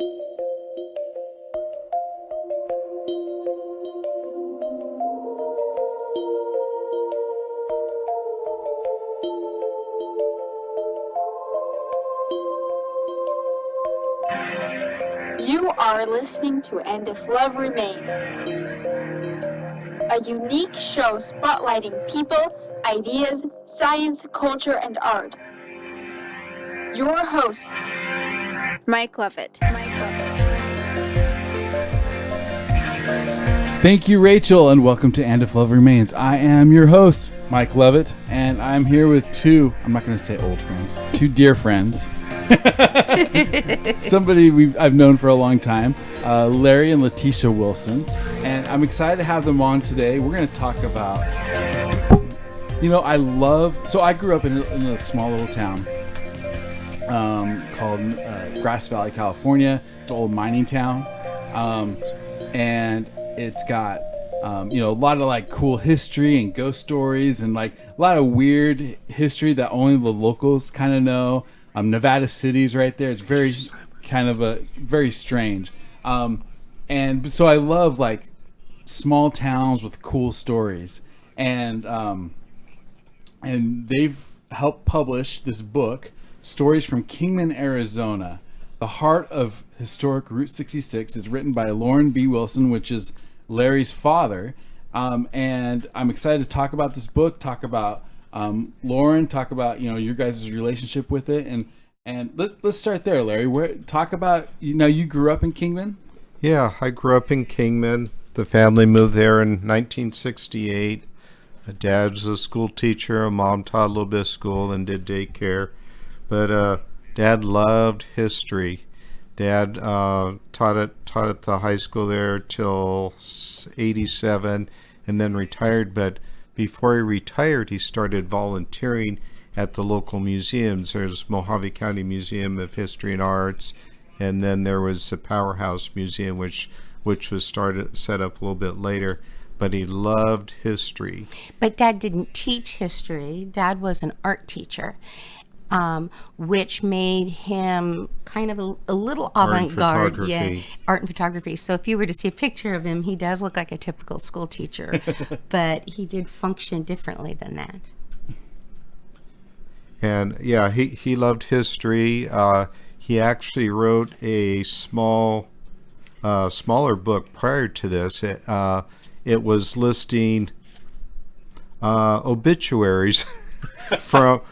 You are listening to And If Love Remains, a unique show spotlighting people, ideas, science, culture, and art. Your host, Mike Lovett. Thank you, Rachel, and welcome to And If Love Remains. I am your host, Mike Lovett, and I'm here with two, I'm not going to say old friends, two dear friends. Somebody I've known for a long time, Larry and Leticia Wilson, and I'm excited to have them on today. We're going to talk about, I grew up in a small little town called Grass Valley, California. It's an old mining town, and it's got a lot of like cool history and ghost stories and like a lot of weird history that only the locals kind of know. Nevada City's right there. It's very very strange. And so I love like small towns with cool stories. And they've helped publish this book, Stories from Kingman, Arizona, the heart of historic Route 66. It's written by Larry B. Wilson, which is Larry's father. And I'm excited to talk about this book, talk about Lauren, talk about your guys' relationship with it, and let's start there, Larry. Talk about you grew up in Kingman. Yeah, I grew up in Kingman. The family moved there in 1968. My dad was a school teacher. Mom taught a little bit of school and did daycare, but Dad loved history. Dad taught at the high school there till '87, and then retired. But before he retired, he started volunteering at the local museums. There's Mojave County Museum of History and Arts, and then there was the Powerhouse Museum, which was set up a little bit later. But he loved history. But Dad didn't teach history. Dad was an art teacher, which made him kind of a little avant-garde. Art and photography. So if you were to see a picture of him, he does look like a typical school teacher, but he did function differently than that. And yeah, he loved history. He actually wrote a smaller book prior to this. It was listing obituaries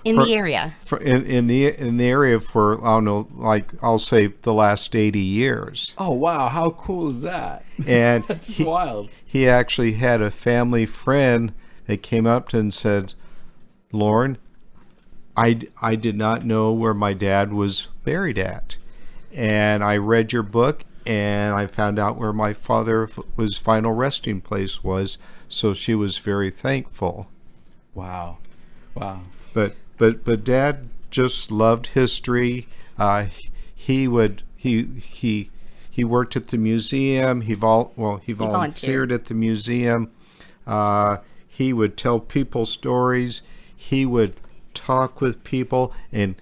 in the area for I don't know, like I'll say the last 80 years. Oh wow, how cool is that? And that's wild. He actually had a family friend that came up to him and said, "Lauren, I did not know where my dad was buried at, and I read your book and I found out where my father's final resting place was, so she was very thankful." Wow. But Dad just loved history. He worked at the museum. He volunteered at the museum. He would tell people stories. He would talk with people and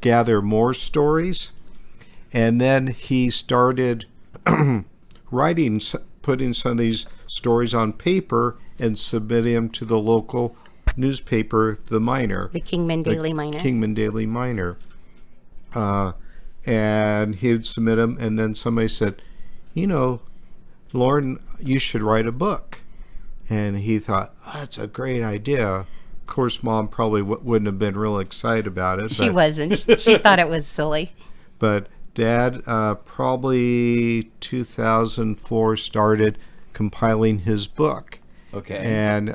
gather more stories. And then he started putting some of these stories on paper and submitting them to the local newspaper, the Kingman Daily Miner. And he would submit them, and then somebody said, Lauren, you should write a book. And he thought, that's a great idea. Of course, Mom probably wouldn't have been real excited about it. She wasn't. She thought it was silly. But Dad, probably 2004, started compiling his book. Okay. And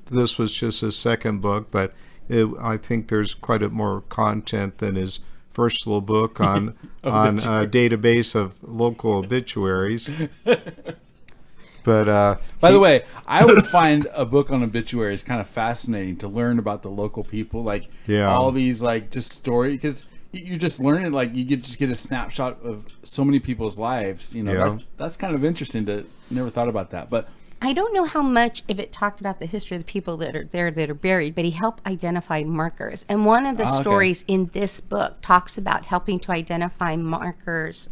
this was just his second book, but I think there's quite a bit more content than his first little book on a database of local obituaries. But by the way, I would find a book on obituaries kind of fascinating to learn about the local people, like all these like just stories, because you just learn it, like you just get a snapshot of so many people's lives. That's kind of interesting. Never thought about that, but I don't know how much if it talked about the history of the people that are there that are buried, but he helped identify markers. And one of the stories in this book talks about helping to identify markers,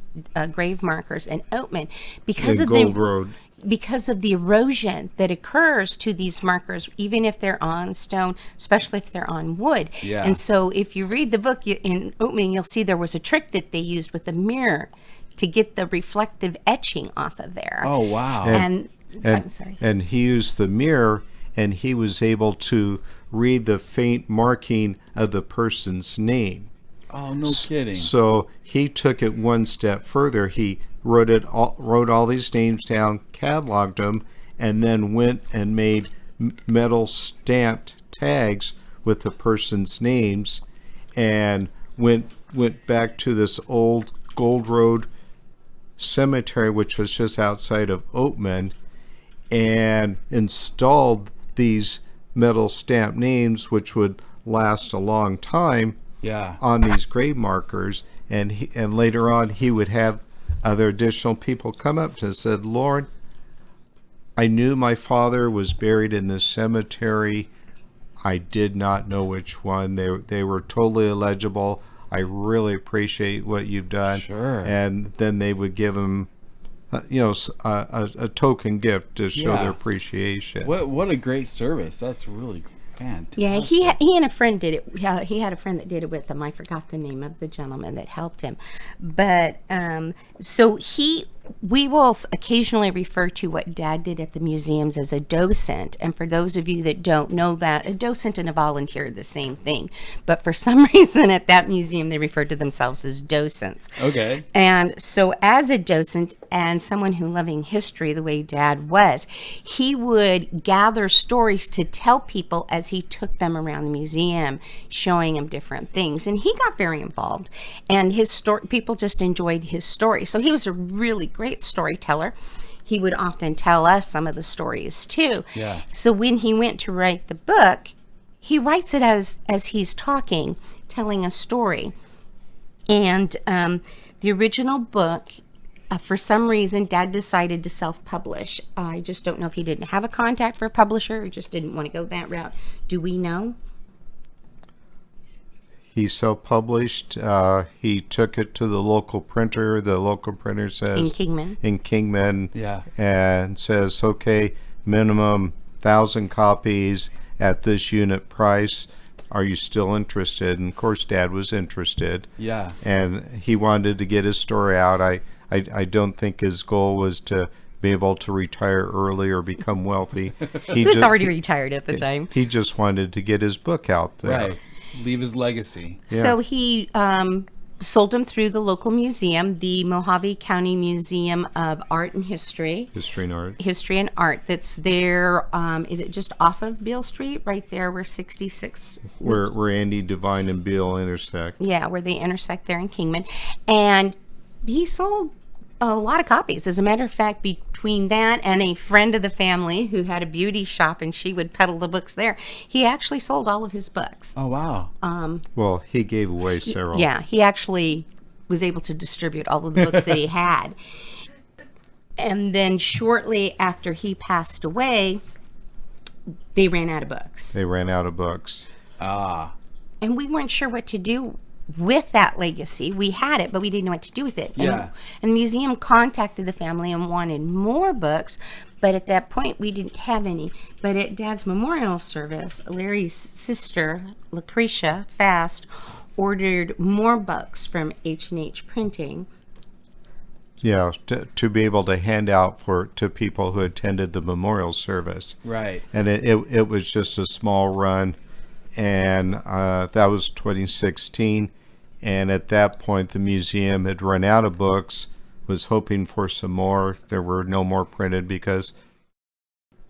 grave markers in Oatman because in of Gold Road. Because of the erosion that occurs to these markers, even if they're on stone, especially if they're on wood. Yeah. And so if you read the book in Oatman, you'll see there was a trick that they used with a mirror to get the reflective etching off of there. Oh, wow. And I'm sorry. And he used the mirror, and he was able to read the faint marking of the person's name. Oh, no kidding. So he took it one step further. He wrote all these names down, cataloged them, and then went and made metal stamped tags with the person's names, and went back to this old Gold Road cemetery, which was just outside of Oatman, and installed these metal stamped names, which would last a long time, on these grave markers. And later on, he would have other additional people come up to him and said, "Lord, I knew my father was buried in this cemetery. I did not know which one. They were totally illegible. I really appreciate what you've done." Sure. And then they would give him, a token gift to show their appreciation. What a great service. That's really fantastic. Yeah, he and a friend did it. He had a friend that did it with him. I forgot the name of the gentleman that helped him. But so we will occasionally refer to what Dad did at the museums as a docent. And for those of you that don't know that, a docent and a volunteer are the same thing. But for some reason at that museum, they referred to themselves as docents. Okay. And so as a docent and someone who loving history the way Dad was, he would gather stories to tell people as he took them around the museum, showing them different things. And he got very involved. And his story, people just enjoyed his story. So he was a really great storyteller. He would often tell us some of the stories too. Yeah. So when he went to write the book, he writes it as he's talking, telling a story. And the original book, for some reason, Dad decided to self-publish. I just don't know if he didn't have a contact for a publisher or just didn't want to go that route. Do we know? He self-published. He took it to the local printer. The local printer says in Kingman, and says, okay, minimum 1,000 copies at this unit price. Are you still interested? And of course, Dad was interested. Yeah. And he wanted to get his story out. I don't think his goal was to be able to retire early or become wealthy. He was already retired at the time. He just wanted to get his book out there. Right. Leave his legacy. Yeah. So he sold them through the local museum, the Mojave County Museum of Art and History. History and Art. History and Art. That's there. Is it just off of Beale Street, right there where 66? Where Andy Devine and Beale intersect. Yeah, where they intersect there in Kingman. And he sold a lot of copies. As a matter of fact, between that and a friend of the family who had a beauty shop and she would peddle the books there, he actually sold all of his books. Oh, wow. Well, he gave away several. Yeah, he actually was able to distribute all of the books that he had. And then shortly after he passed away, they ran out of books. They ran out of books. Ah. And we weren't sure what to do with that legacy. We had it, but we didn't know what to do with it. Yeah. And the museum contacted the family and wanted more books, but at that point we didn't have any. But at Dad's memorial service, Larry's sister, Lucretia Fast, ordered more books from H&H Printing. Yeah, to be able to hand out to people who attended the memorial service. Right. And it was just a small run, and that was 2016. And at that point, the museum had run out of books, was hoping for some more. There were no more printed because,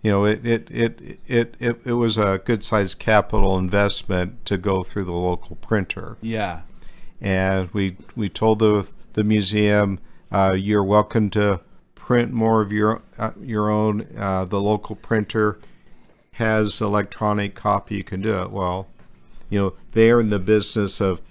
it was a good-sized capital investment to go through the local printer. Yeah. And we told the museum, you're welcome to print more of your own. The local printer has electronic copy. You can do it. Well, they're in the business of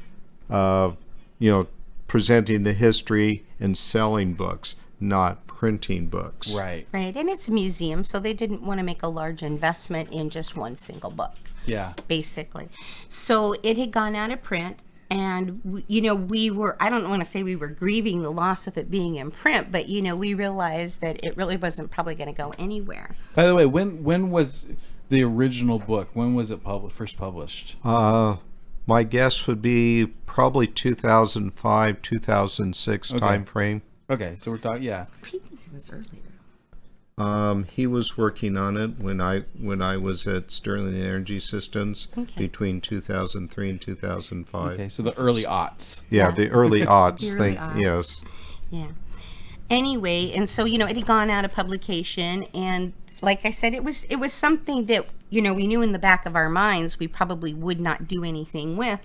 presenting the history and selling books, not printing books. Right. Right, and it's a museum, so they didn't want to make a large investment in just one single book. Yeah. Basically. So it had gone out of print, and we were, I don't want to say we were grieving the loss of it being in print, but we realized that it really wasn't probably going to go anywhere. By the way, when was the original book? When was it first published? My guess would be probably 2005, 2006 time frame. Okay, so we're talking, yeah. I think it was earlier. He was working on it when I was at Sterling Energy Systems between 2003 and 2005. Okay, so the early aughts. Yeah, the early aughts. The early aughts. Yes. Yeah. Anyway, and so it had gone out of publication, and like I said, it was something that we knew in the back of our minds we probably would not do anything with.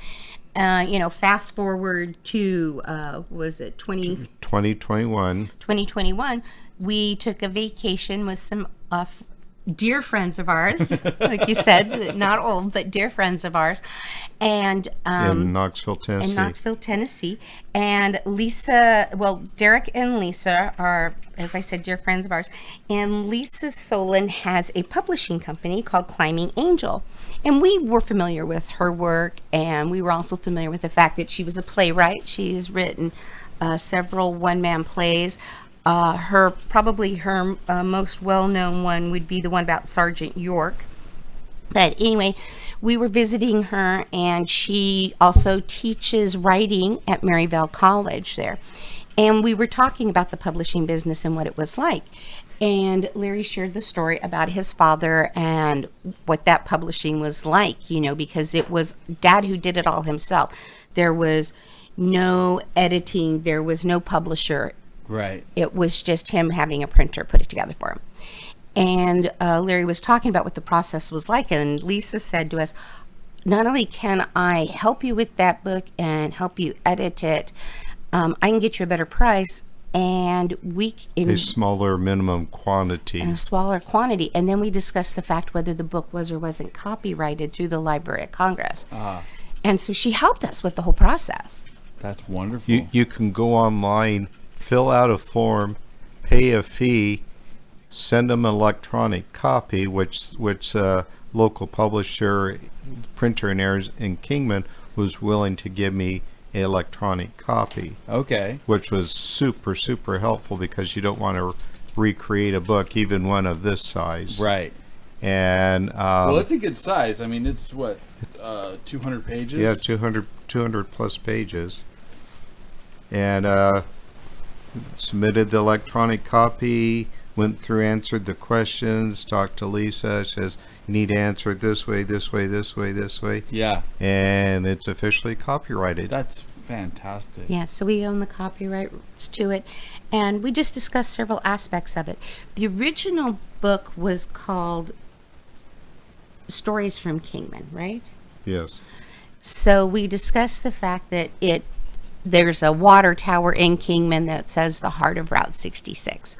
Fast forward to was it 2021? 2021. We took a vacation with some dear friends of ours, like you said, not old, but dear friends of ours, and in Knoxville, Tennessee. And Derek and Lisa are, as I said, dear friends of ours. And Lisa Solon has a publishing company called Climbing Angel. And we were familiar with her work, and we were also familiar with the fact that she was a playwright. She's written several one-man plays. Her most well-known one would be the one about Sergeant York. But anyway, we were visiting her, and she also teaches writing at Maryvale College there. And we were talking about the publishing business and what it was like. And Larry shared the story about his father and what that publishing was like, because it was Dad who did it all himself. There was no editing, there was no publisher. Right. It was just him having a printer put it together for him. And Larry was talking about what the process was like. And Lisa said to us, not only can I help you with that book and help you edit it, I can get you a better price and a smaller minimum quantity. And a smaller quantity. And then we discussed the fact whether the book was or wasn't copyrighted through the Library of Congress. And so she helped us with the whole process. That's wonderful. You can go online, fill out a form, pay a fee, send them an electronic copy, which local publisher, printer in Kingman was willing to give me an electronic copy. Okay. Which was super, super helpful because you don't want to recreate a book, even one of this size. Right. And well, it's a good size. I mean, it's what, 200 pages? Yeah, 200 plus pages. And submitted the electronic copy, went through, answered the questions, talked to Lisa, says, you need to answer it this way, this way, this way, this way. Yeah. And it's officially copyrighted. That's fantastic. Yeah, so we own the copyrights to it. And we just discussed several aspects of it. The original book was called Stories From Kingman, right? Yes. So we discussed the fact that there's a water tower in Kingman that says the heart of Route 66.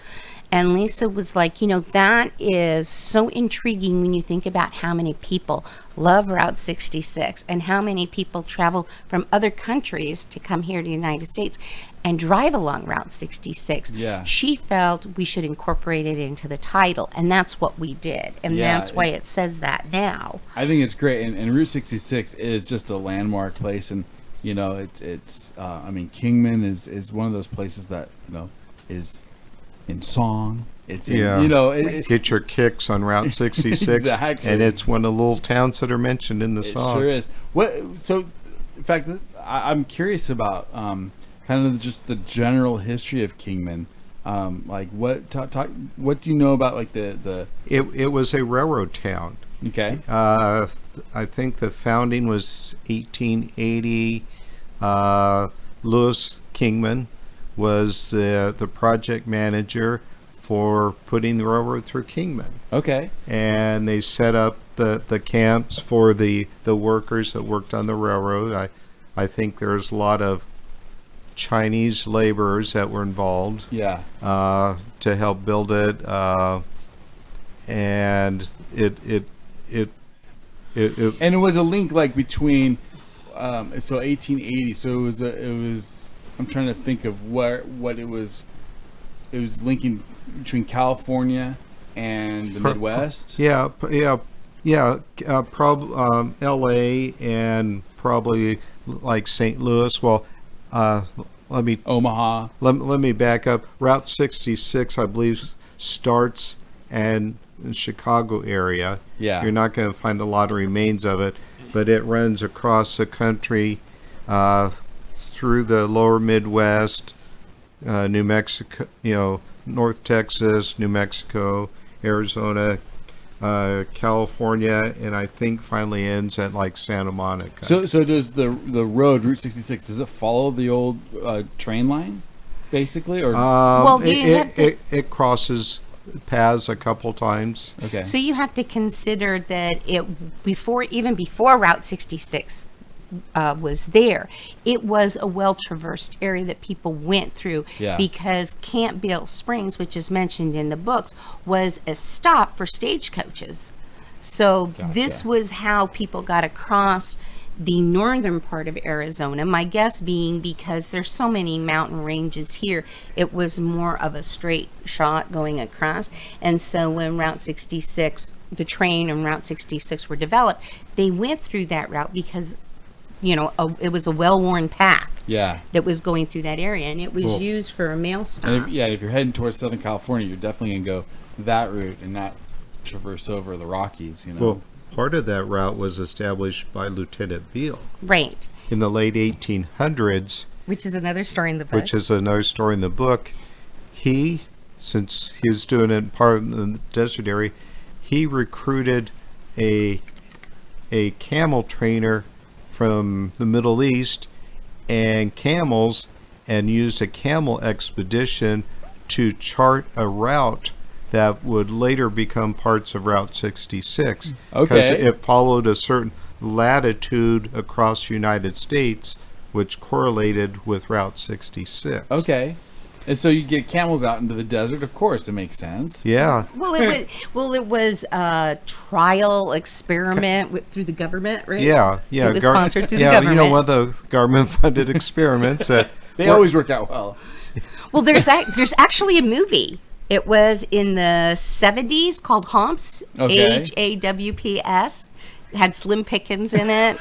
And Lisa was like, that is so intriguing when you think about how many people love Route 66 and how many people travel from other countries to come here to the United States and drive along Route 66. Yeah. She felt we should incorporate it into the title, and that's what we did. And that's why it says that now. I think it's great. And Route 66 is just a landmark place. And, it's I mean, Kingman is one of those places that, is in song. It's in, get your kicks on Route 66. Exactly. And it's one of the little towns that are mentioned in the song. It sure is. So in fact, I'm curious about kind of just the general history of Kingman. Like what do you know about like the It was a railroad town. Okay. I think the founding was 1880. Louis Kingman was the project manager for putting the railroad through Kingman. Okay. And they set up the camps for the workers that worked on the railroad. I think there's a lot of Chinese laborers that were involved. Yeah. To help build it. And it and it was a link like between so 1880, so it was I'm trying to think of what it was it was linking between California and the Midwest. L.A. and probably like St. Louis. Well, Omaha. Let me back up. Route 66, I believe, starts in the Chicago area. Yeah. You're not going to find a lot of remains of it, but it runs across the country, through the lower Midwest, New Mexico, North Texas, New Mexico, Arizona, California, and I think finally ends at like Santa Monica. So does the road Route 66, does it follow the old train line, basically, or it crosses paths a couple times. okay? So you have to consider that even before Route 66 was there, it was a well-traversed area that people went through, because Campbell Springs, which is mentioned in the books, was a stop for stagecoaches. So this was how people got across the northern part of Arizona. My guess being because there's so many mountain ranges here, it was more of a straight shot going across. And so when Route 66, the train and Route 66 were developed, they went through that route because it was a well-worn path that was going through that area, and it was used for a mail stop. And if you're heading towards Southern California, you're definitely going to go that route and not traverse over the Rockies, Well, part of that route was established by Lieutenant Beale. Right. In the late 1800s. Which is another story in the book. Since he was doing it part of the desert area, he recruited a camel trainer from the Middle East and camels, and used a camel expedition to chart a route that would later become parts of Route 66. Because it followed a certain latitude across the United States, which correlated with Route 66. Okay. And so you get camels out into the desert, of course, it makes sense. Yeah. Well, it was a trial experiment through the government, right? Yeah. It was sponsored through the government. One of the government-funded experiments. They always work out well. Well, there's actually a movie. It was in the 70s called Humps, HAWPS. It had Slim Pickens in it.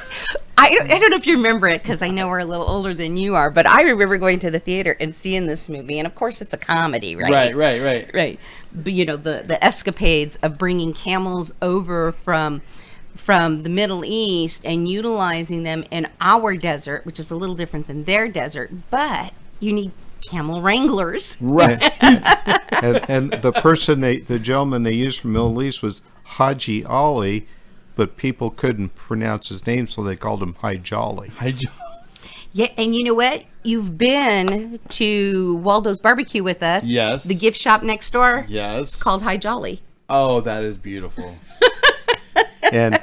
I don't know if you remember it, because I know we're a little older than you are, but I remember going to the theater and seeing this movie. And of course, it's a comedy, right? Right. But the escapades of bringing camels over from the Middle East and utilizing them in our desert, which is a little different than their desert, but you need camel wranglers. Right. and the gentleman they used from Middle East was Haji Ali, but people couldn't pronounce his name, so they called him Hi Jolly. Yeah, and you know what? You've been to Waldo's Barbecue with us. Yes. The gift shop next door. Yes. It's called Hi Jolly. Oh, that is beautiful. And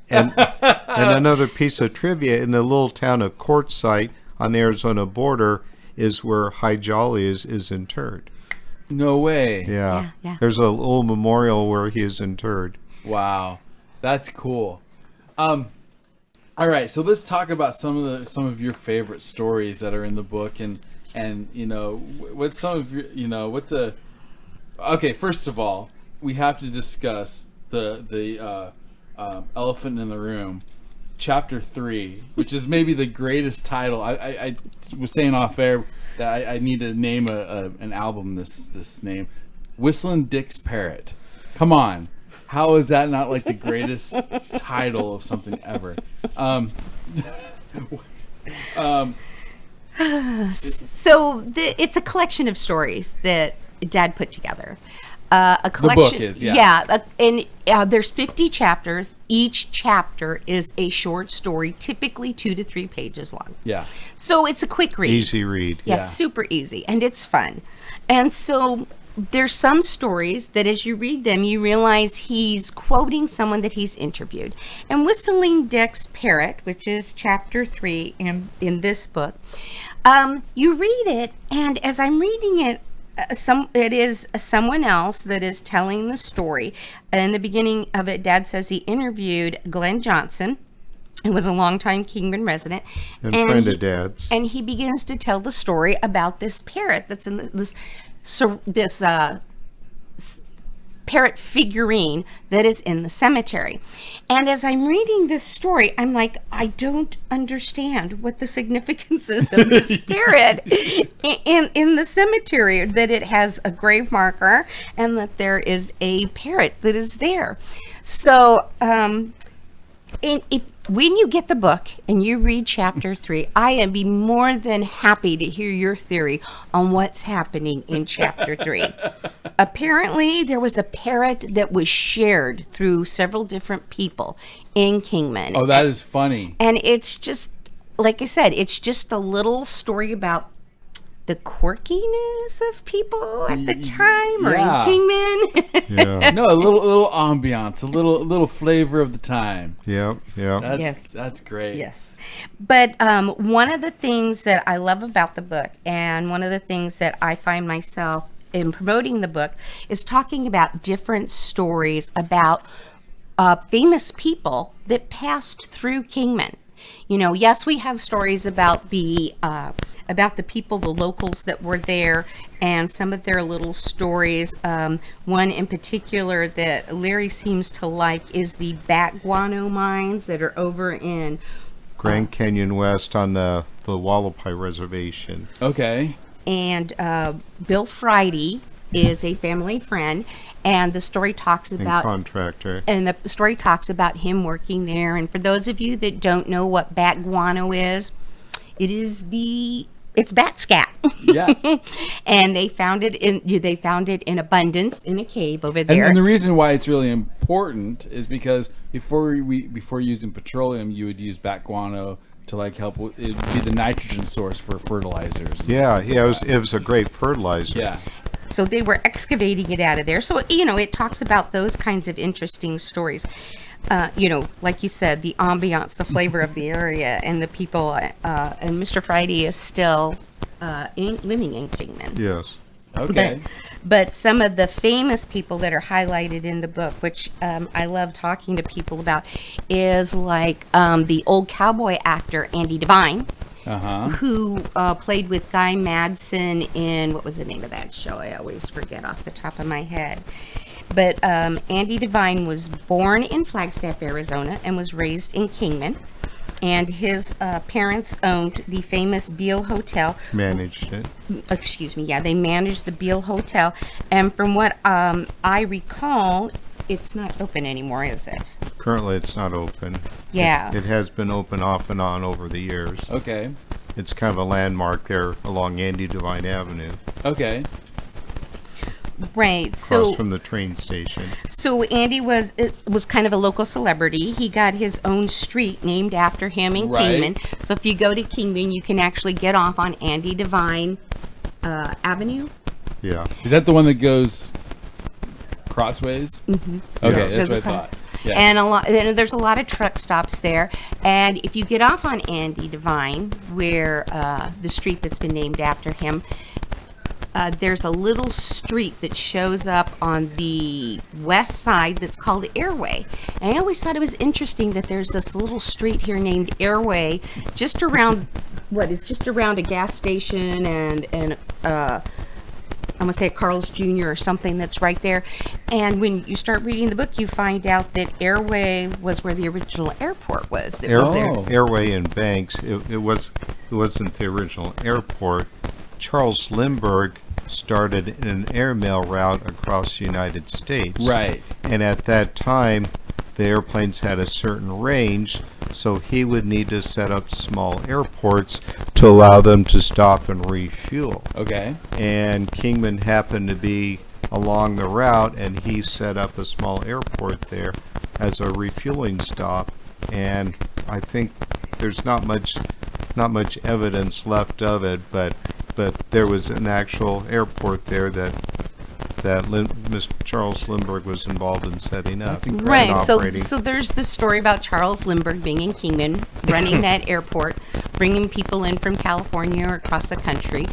another piece of trivia, in the little town of Quartzsite on the Arizona border is where Hi Jolly is interred. No way. Yeah. Yeah. There's a little memorial where he is interred. Wow. That's cool. All right, so let's talk about some of your favorite stories that are in the book, and what's some of your okay, first of all, we have to discuss the elephant in the room, chapter 3, which is maybe the greatest title. I was saying off air that I need to name an album this name, Whistling Dick's Parrot. Come on. How is that not like the greatest title of something ever? It's a collection of stories that Dad put together. A collection. The book is, yeah. There's 50 chapters. Each chapter is a short story, typically 2 to 3 pages long. Yeah. So it's a quick read. Easy read. Yes, yeah. Super easy, and it's fun. And so there's some stories that as you read them, you realize he's quoting someone that he's interviewed. And Whistling Dick's Parrot, which is chapter 3 in this book, you read it, and as I'm reading it, it is someone else that is telling the story. In the beginning of it, Dad says he interviewed Glenn Johnson, He was a longtime Kingman resident. And friend of Dad's. And he begins to tell the story about this parrot that's in this parrot figurine that is in the cemetery. And as I'm reading this story, I'm like, I don't understand what the significance is of this parrot in the cemetery, that it has a grave marker and that there is a parrot that is there. So, when you get the book and you read chapter 3, I am be more than happy to hear your theory on what's happening in chapter 3. Apparently, there was a parrot that was shared through several different people in Kingman. Oh, that is funny. And it's just, like I said, it's just a little story about the quirkiness of people at the time, or in Kingman. Yeah. No, a little ambiance, a little flavor of the time. Yeah. That's great. Yes. But one of the things that I love about the book, and one of the things that I find myself in promoting the book, is talking about different stories about famous people that passed through Kingman. You know, yes, we have stories about the people, the locals that were there, and some of their little stories. One in particular that Larry seems to like is the bat guano mines that are over in Grand Canyon West on the Wallapai Reservation. Okay. And Bill Friday is a family friend, and the story talks about contractor. And the story talks about him working there. And for those of you that don't know what bat guano is, it's bat scat. Yeah. And they found it in abundance in a cave over there. And the reason why it's really important is because before using petroleum, you would use bat guano to like help with, it'd be the nitrogen source for fertilizers. It was a great fertilizer. Yeah. So they were excavating it out of there. So, it talks about those kinds of interesting stories. Like you said, the ambiance, the flavor of the area, and the people. And Mr. Friday is still living in Kingman. Yes. Okay. But some of the famous people that are highlighted in the book, which I love talking to people about, is like the old cowboy actor Andy Devine. Who played with Guy Madsen in, what was the name of that show? I always forget off the top of my head. But Andy Devine was born in Flagstaff, Arizona, and was raised in Kingman. And his parents owned the famous Beale Hotel. Managed it. Excuse me, yeah, they managed the Beale Hotel. And from what I recall, it's not open anymore, is it? Currently, it's not open. Yeah. It has been open off and on over the years. Okay. It's kind of a landmark there along Andy Devine Avenue. Okay. Right. Across from the train station. So Andy was kind of a local celebrity. He got his own street named after him in Kingman. So if you go to Kingman, you can actually get off on Andy Devine Avenue. Yeah. Is that the one that goes crossways? Mm-hmm. Okay, Yeah. that's what I thought. Yeah. And there's a lot of truck stops there. And if you get off on Andy Devine, where the street that's been named after him, there's a little street that shows up on the west side that's called Airway. And I always thought it was interesting that there's this little street here named Airway just around a gas station and I'm going to say a Carl's Jr. or something that's right there. And when you start reading the book, you find out that Airway was where the original airport was. Airway and Banks, it wasn't the original airport. Charles Lindbergh started an airmail route across the United States. Right. And at that time, the airplanes had a certain range, so he would need to set up small airports to allow them to stop and refuel. Okay. And Kingman happened to be along the route, and he set up a small airport there as a refueling stop. And I think there's not much evidence left of it, but there was an actual airport there that that Mr. Charles Lindbergh was involved in setting up. That's incredible. Right. So, operating. so there's the story about Charles Lindbergh being in Kingman, running that airport, bringing people in from California or across the country.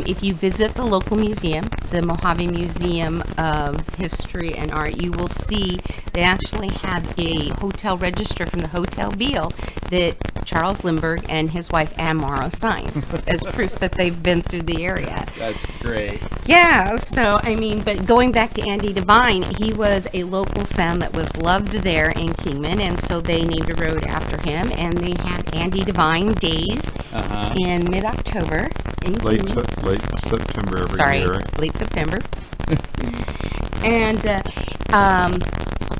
If you visit the local museum, the Mojave Museum of History and Art, you will see they actually have a hotel register from the Hotel Beale that Charles Lindbergh and his wife Ann Morrow signed as proof that they've been through the area. That's great. Yeah, so I mean, but going back to Andy Devine, he was a local sound that was loved there in Kingman, and so they named a road after him, and they had Andy Devine Days in mid-October in Late Kingman. September every Sorry, year. late September. And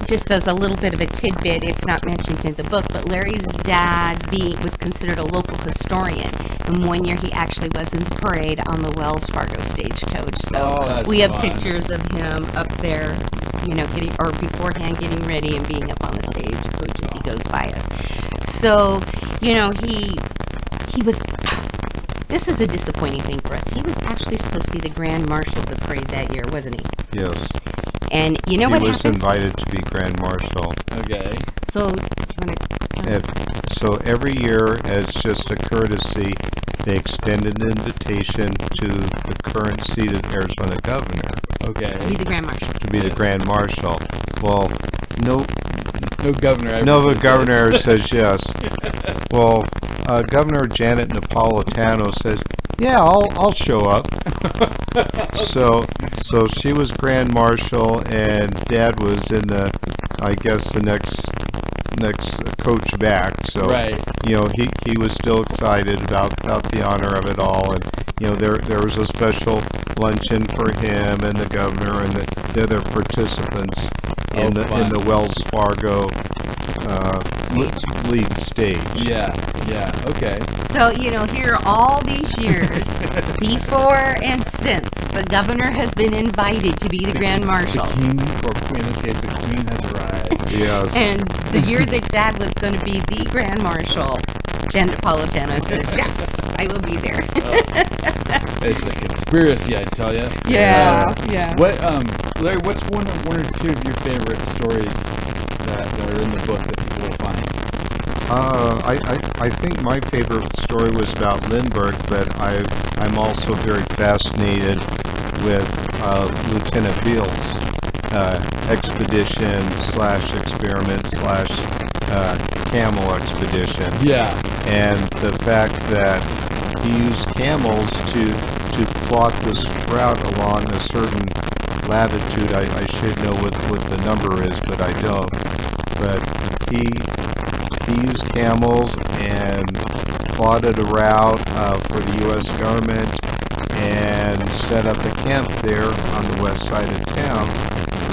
just as a little bit of a tidbit, it's not mentioned in the book, but Larry's dad was considered a local historian. And one year he actually was in the parade on the Wells Fargo stagecoach. So we have pictures of him up there, you know, beforehand getting ready and being up on the stagecoach as he goes by us. So, you know, he was... This is a disappointing thing for us. He was actually supposed to be the Grand Marshal of the parade that year, wasn't he? Yes. And you know what happened? He was invited to be Grand Marshal. Okay. So, do you want to... So every year, as just a courtesy, they extended an invitation to the current seated Arizona governor. Okay. To be the Grand Marshal. To be the Grand Marshal. Well, no governor. Governor says yes. Well, Governor Janet Napolitano says, "Yeah, I'll show up." So she was Grand Marshal, and Dad was in the next coach back. So right. You know, he was still excited about the honor of it all, and you know there was a special luncheon for him and the governor and the other participants in the Wells Fargo lead stage. Yeah, okay. So, you know, here all these years, before and since, the governor has been invited to be the Grand Marshal. The king, or in this case, the queen has arrived. Yes. And the year that Dad was going to be the Grand Marshal, Janet Napolitano says, "Yes, I will be there." It's a conspiracy, I tell you. Yeah. What, Larry? What's one or two of your favorite stories that are in the book that people will find? I think my favorite story was about Lindbergh, but I'm also very fascinated with Lieutenant Beale's expedition / experiment / camel expedition. Yeah. And the fact that he used camels to plot this route along a certain latitude. I should know what the number is, but I don't. But he used camels and plotted a route for the U.S. government and set up a camp there on the west side of town,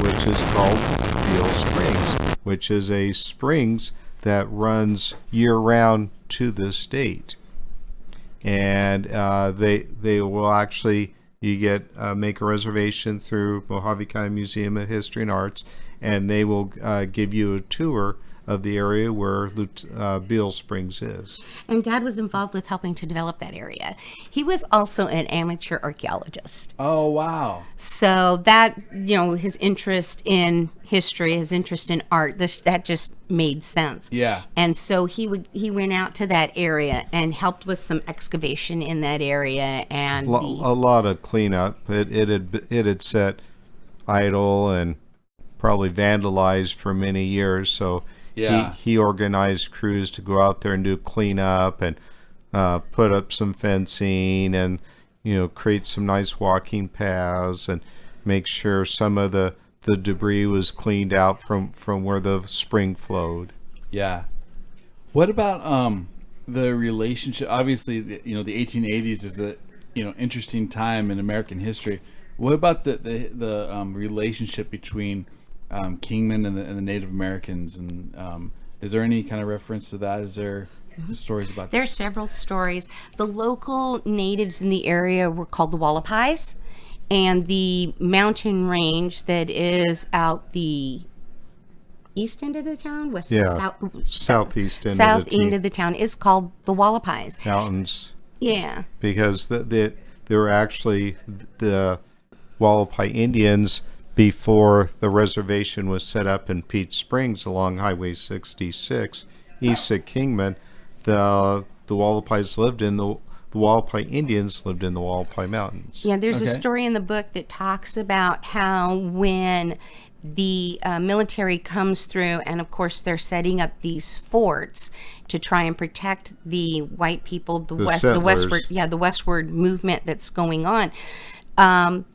which is called Beale Springs, which is a springs that runs year-round to the state. And they will actually, you get make a reservation through Mojave County Museum of History and Arts, and they will give you a tour of the area where Beale Springs is. And Dad was involved with helping to develop that area. He was also an amateur archaeologist. Oh, wow. So that, you know, his interest in history, his interest in art, that just made sense. Yeah. And so he went out to that area and helped with some excavation in that area and a lot of cleanup. It had sat idle and probably vandalized for many years, so yeah. He organized crews to go out there and do cleanup and put up some fencing and, you know, create some nice walking paths and make sure some of the debris was cleaned out from where the spring flowed. Yeah. What about the relationship? Obviously, you know, the 1880s is a, you know, interesting time in American history. What about the relationship between Kingman and the Native Americans, and is there any kind of reference to that? Is there stories about that? There's several stories. The local natives in the area were called the Wallapais, and the mountain range that is out the east end of the town, southeast end of the town is called the Wallapais Mountains. Yeah, because they were actually the Wallapai Indians before the reservation was set up in Peach Springs along Highway 66 east of Kingman. The Wallapais lived in the Wallapai Indians lived in the Wallapai Mountains. Yeah, there's a story in the book that talks about how when the military comes through, and of course they're setting up these forts to try and protect the white people, the westward movement that's going on,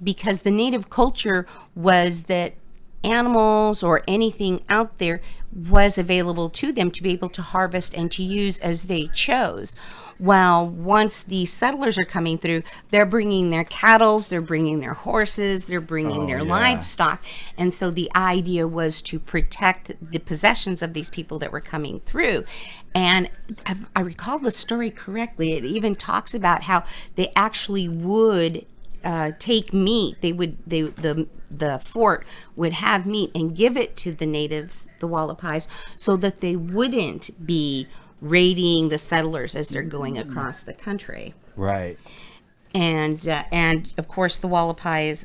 because the native culture was that animals or anything out there was available to them to be able to harvest and to use as they chose. While once the settlers are coming through, they're bringing their cattle, they're bringing their horses, they're bringing their livestock. And so the idea was to protect the possessions of these people that were coming through. And if I recall the story correctly, it even talks about how they actually would take meat. The fort would have meat and give it to the natives, the Wallapais, so that they wouldn't be raiding the settlers as they're going across the country. Right. And of course the Wallapais,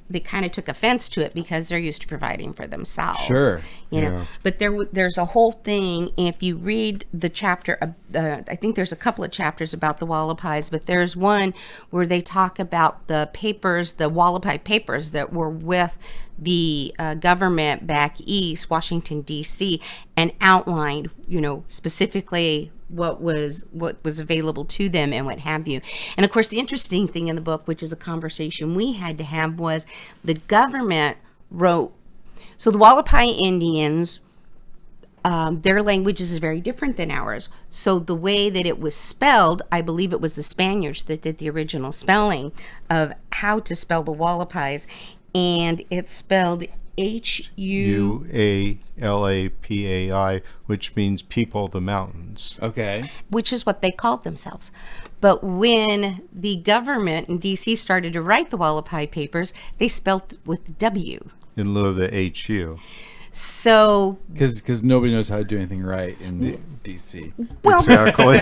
they kind of took offense to it because they're used to providing for themselves. Sure. You know, but there's a whole thing. If you read the chapter, I think there's a couple of chapters about the Wallapais, but there's one where they talk about the papers, the Wallapai papers that were with the government back east, Washington, D.C., and outlined, you know, specifically what was available to them and what have you. And of course, the interesting thing in the book, which is a conversation we had to have, was the government wrote. So the Wallapai Indians, their language is very different than ours. So the way that it was spelled, I believe it was the Spaniards that did the original spelling of how to spell the Wallapais, and it's spelled Hualapai, which means people of the mountains. Okay. Which is what they called themselves. But when the government in D.C. started to write the Wallapai papers, they spelled with W in lieu of the HU. So, because nobody knows how to do anything right in DC. Well, exactly.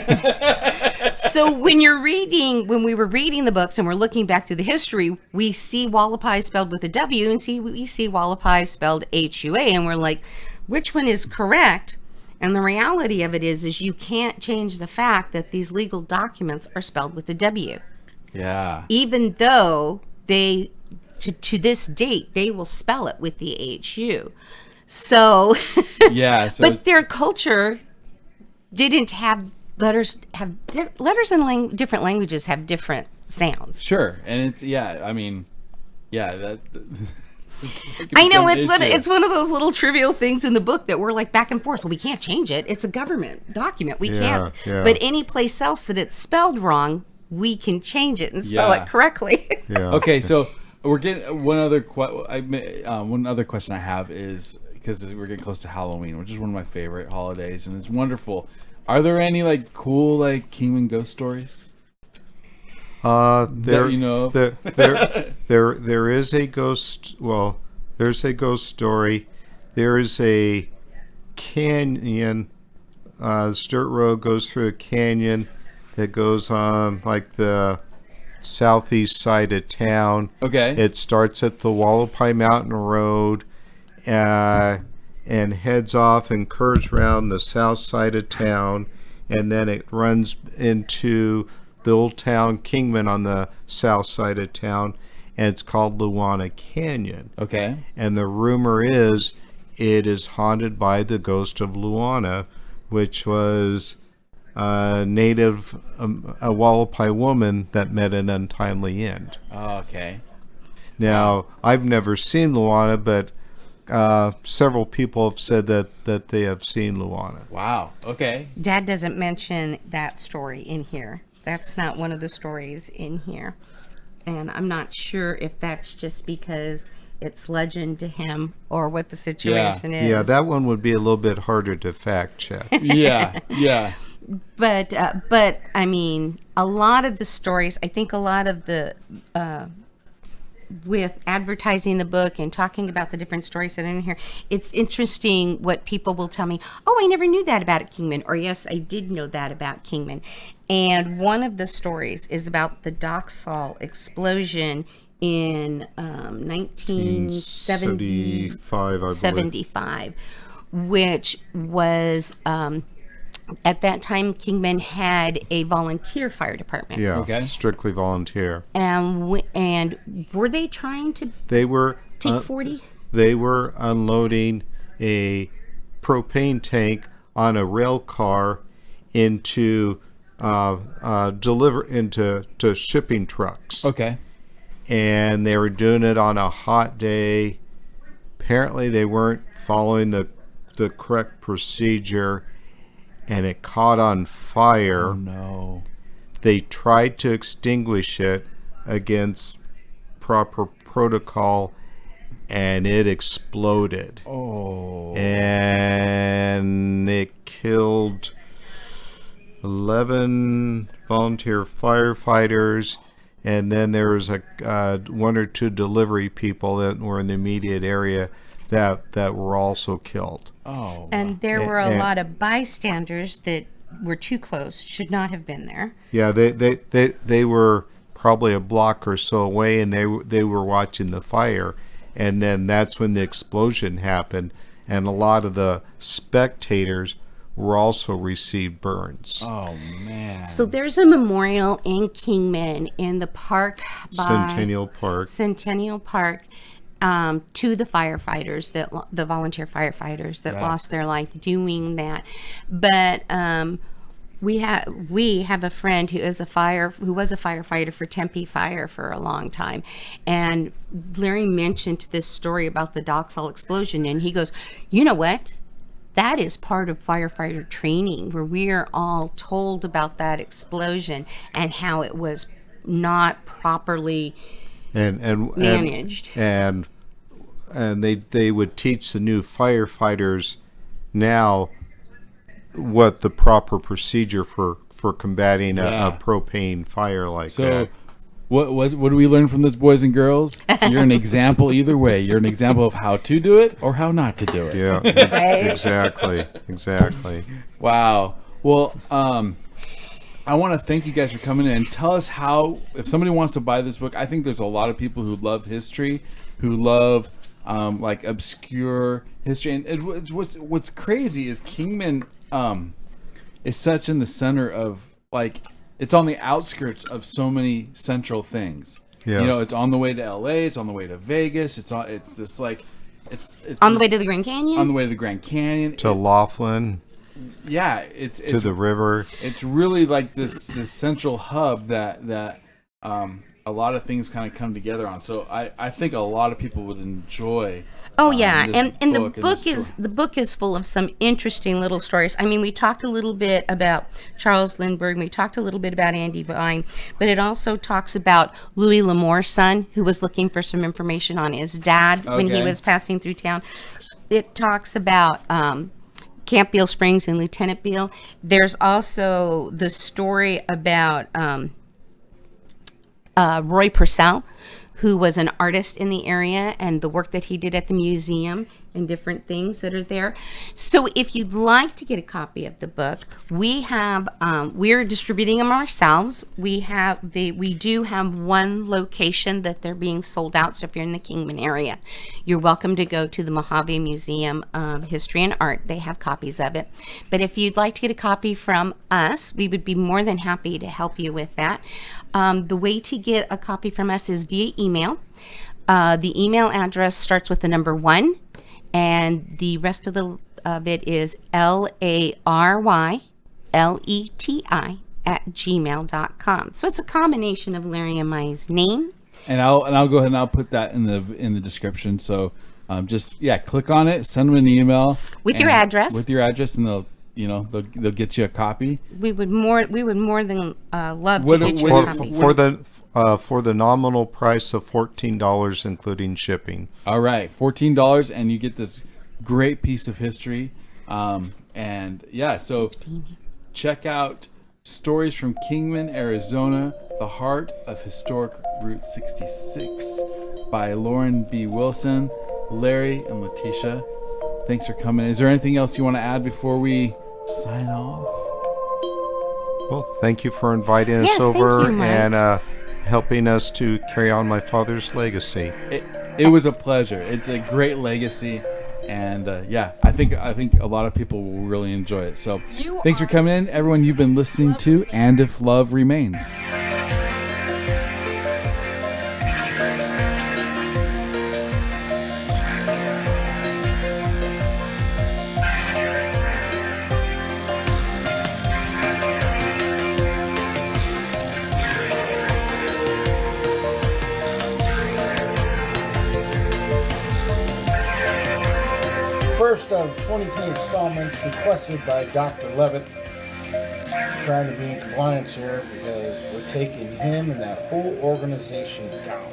So when we were reading the books and we're looking back through the history, we see Wallapai spelled with a W, and we see Wallapai spelled HUA, and we're like, which one is correct? And the reality of it is you can't change the fact that these legal documents are spelled with a W. Yeah. Even though to this date, they will spell it with the HU. So, yeah. So but their culture didn't have letters. Letters in different languages have different sounds. Sure, and it's I mean, that. I know it's one of those little trivial things in the book that we're like back and forth. Well, we can't change it. It's a government document. We can't. Yeah. But any place else that it's spelled wrong, we can change it and spell it correctly. Yeah. Okay, so we're getting one other question I have is, because we're getting close to Halloween, which is one of my favorite holidays, and it's wonderful. Are there any cool Kingman ghost stories? There you know of? there is a ghost. Well, there's a ghost story. There is a canyon. Dirt road goes through a canyon that goes on the southeast side of town. Okay. It starts at the Wallapai Mountain Road, and heads off and curves around the south side of town, and then it runs into the old town Kingman on the south side of town, and it's called Luana Canyon. Okay. And the rumor is it is haunted by the ghost of Luana, which was a Wallapai woman that met an untimely end. Oh, okay. Now, I've never seen Luana, but several people have said that they have seen Luana. Wow. Okay. Dad doesn't mention that story in here. That's not one of the stories in here. And I'm not sure if that's just because it's legend to him or what the situation is. Yeah, that one would be a little bit harder to fact check. Yeah. But I mean, a lot of the stories, I think a lot of the with advertising the book and talking about the different stories that are in here, it's interesting what people will tell me. Oh, I never knew that about Kingman, or yes, I did know that about Kingman. And one of the stories is about the Doxal explosion in 1975, I believe. Which was at that time, Kingman had a volunteer fire department. Yeah, okay. Strictly volunteer. And were they trying to take 40? They were unloading a propane tank on a rail car into shipping trucks. Okay. And they were doing it on a hot day. Apparently, they weren't following the correct procedure, and it caught on fire. Oh, no. They tried to extinguish it against proper protocol, and it exploded. Oh. And it killed 11 volunteer firefighters, and then there was one or two delivery people that were in the immediate area that were also killed. Oh. And there were a lot of bystanders that were too close, should not have been there. Yeah, they were probably a block or so away, and they were watching the fire, and then that's when the explosion happened, and a lot of the spectators were also received burns. Oh, man. So there's a memorial in Kingman in the park by Centennial Park. To the firefighters, the volunteer firefighters that lost their life doing that. But we have a friend who was a firefighter for Tempe Fire for a long time, and Larry mentioned this story about the Doxal explosion, and he goes, "You know what? That is part of firefighter training, where we are all told about that explosion and how it was not properly managed." And they would teach the new firefighters now what the proper procedure for combating a propane fire like that. So what do we learn from this, boys and girls? You're an example either way. You're an example of how to do it or how not to do it. Yeah, exactly. Wow. Well, I want to thank you guys for coming in and tell us how, if somebody wants to buy this book. I think there's a lot of people who love history, who love like obscure history. And what's crazy is Kingman is such in the center of, like, it's on the outskirts of so many central things. Yes. You know, it's on the way to LA, it's on the way to Vegas, it's on the way to the Grand Canyon. On the way to the Grand Canyon. To Laughlin. Yeah, it's to the river. It's really like this central hub that a lot of things kind of come together on. So I think a lot of people would enjoy. Oh yeah, and the book is full of some interesting little stories. I mean, we talked a little bit about Charles Lindbergh, we talked a little bit about Andy Vine, but it also talks about Louis L'Amour's son, who was looking for some information on his dad when he was passing through town. It talks about Camp Beale Springs and Lieutenant Beale. There's also the story about Roy Purcell, who was an artist in the area, and the work that he did at the museum and different things that are there. So if you'd like to get a copy of the book, we're distributing them ourselves. We do have one location that they're being sold out. So if you're in the Kingman area, you're welcome to go to the Mojave Museum of History and Art. They have copies of it. But if you'd like to get a copy from us, we would be more than happy to help you with that. The way to get a copy from us is via email. The email address starts with the number 1, and the rest of it is LaryLeti@gmail.com. So it's a combination of Larry and my name. And I'll go ahead and I'll put that in the description. So just click on it, send them an email with your address. And they'll get you a copy. We would more than love to get you a copy. For the nominal price of $14, including shipping. All right, $14, and you get this great piece of history. So check out Stories from Kingman, Arizona, the heart of historic Route 66. by Lauren B. Wilson, Larry and Leticia. Thanks for coming. Is there anything else you want to add before we sign off? Well, thank you for inviting us Yes, thank over you, Mike. and helping us to carry on my father's legacy. It was a pleasure. It's a great legacy, and I think a lot of people will really enjoy it. So thanks for coming in, everyone. You've been listening to And If Love Remains. First of 23 installments requested by Dr. Levitt. Trying to be in compliance here because we're taking him and that whole organization down.